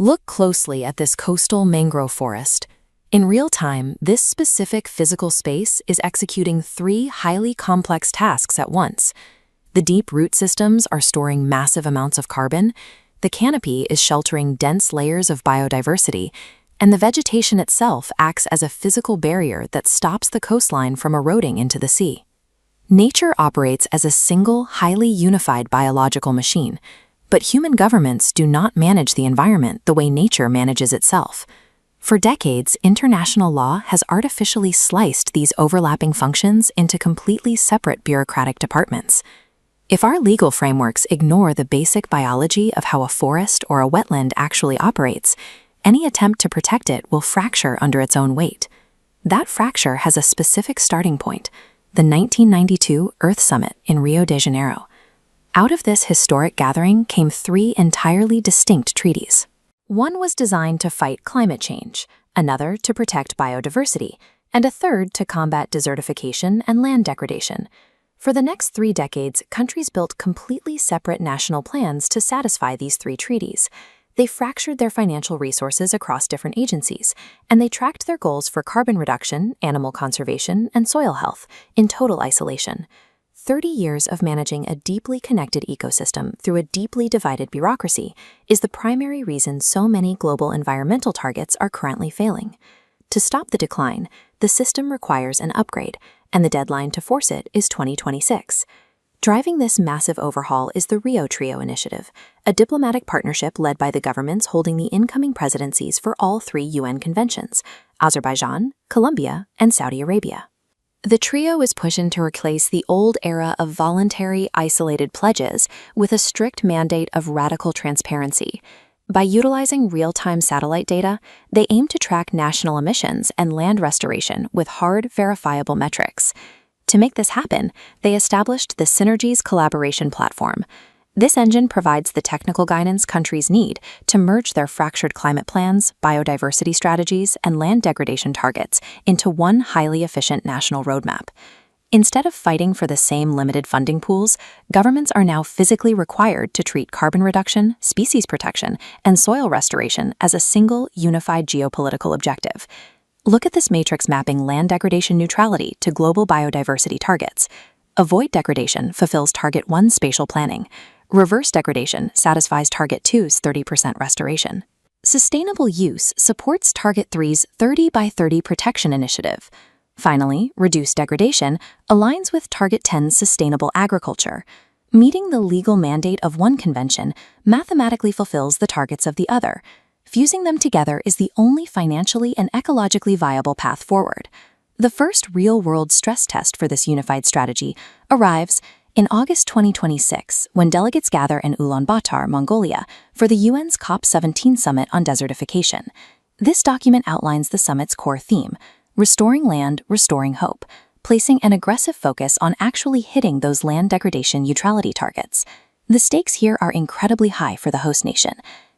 Look closely at this coastal mangrove forest. In real time, this specific physical space is executing three highly complex tasks at once. The deep root systems are storing massive amounts of carbon, the canopy is sheltering dense layers of biodiversity, and the vegetation itself acts as a physical barrier that stops the coastline from eroding into the sea. Nature operates as a single, highly unified biological machine, but human governments do not manage the environment the way nature manages itself. For decades, international law has artificially sliced these overlapping functions into completely separate bureaucratic departments. If our legal frameworks ignore the basic biology of how a forest or a wetland actually operates, any attempt to protect it will fracture under its own weight. That fracture has a specific starting point: the 1992 Earth Summit in Rio de Janeiro. Out of this historic gathering came three entirely distinct treaties. One was designed to fight climate change, another to protect biodiversity, and a third to combat desertification and land degradation. For the next 3 decades, countries built completely separate national plans to satisfy these three treaties. They fractured their financial resources across different agencies, and they tracked their goals for carbon reduction, animal conservation, and soil health in total isolation. 30 years of managing a deeply connected ecosystem through a deeply divided bureaucracy is the primary reason so many global environmental targets are currently failing. To stop the decline, the system requires an upgrade, and the deadline to force it is 2026. Driving this massive overhaul is the Rio Trio Initiative, a diplomatic partnership led by the governments holding the incoming presidencies for all 3 UN conventions: Azerbaijan, Colombia, and Saudi Arabia. The trio is pushing to replace the old era of voluntary, isolated pledges with a strict mandate of radical transparency. By utilizing real-time satellite data, they aim to track national emissions and land restoration with hard, verifiable metrics. To make this happen, they established the Synergies Collaboration Platform. This engine provides the technical guidance countries need to merge their fractured climate plans, biodiversity strategies, and land degradation targets into one highly efficient national roadmap. Instead of fighting for the same limited funding pools, governments are now physically required to treat carbon reduction, species protection, and soil restoration as a single, unified geopolitical objective. Look at this matrix mapping land degradation neutrality to global biodiversity targets. Avoid degradation fulfills Target 1's spatial planning. Reverse degradation satisfies Target 2's 30% restoration. Sustainable use supports Target 3's 30 by 30 protection initiative. Finally, reduced degradation aligns with Target 10's sustainable agriculture. Meeting the legal mandate of one convention mathematically fulfills the targets of the other. Fusing them together is the only financially and ecologically viable path forward. The first real-world stress test for this unified strategy arrives in August 2026, when delegates gather in Ulaanbaatar, Mongolia, for the UN's COP17 summit on desertification. This document outlines the summit's core theme: restoring land, restoring hope, placing an aggressive focus on actually hitting those land degradation neutrality targets. The stakes here are incredibly high for the host nation.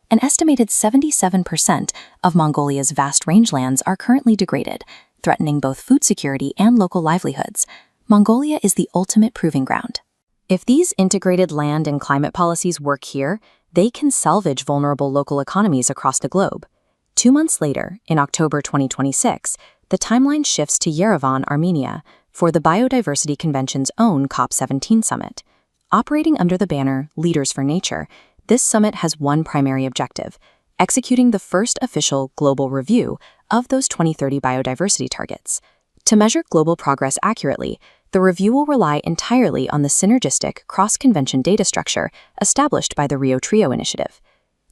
An estimated 77% of Mongolia's vast rangelands are currently degraded, threatening both food security and local livelihoods. Mongolia is the ultimate proving ground. If these integrated land and climate policies work here, they can salvage vulnerable local economies across the globe. 2 months later, in October 2026, the timeline shifts to Yerevan, Armenia, for the Biodiversity Convention's own COP17 summit. Operating under the banner Leaders for Nature, this summit has one primary objective: executing the first official global review of those 2030 biodiversity targets. To measure global progress accurately, the review will rely entirely on the synergistic cross-convention data structure established by the Rio Trio Initiative.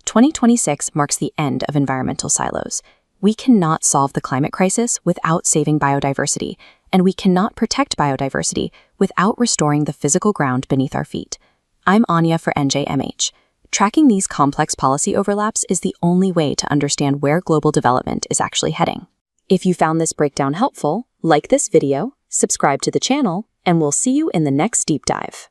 2026 marks the end of environmental silos. We cannot solve the climate crisis without saving biodiversity, and we cannot protect biodiversity without restoring the physical ground beneath our feet. I'm Anya for NJMH. Tracking these complex policy overlaps is the only way to understand where global development is actually heading. If you found this breakdown helpful, like this video, subscribe to the channel, and we'll see you in the next deep dive.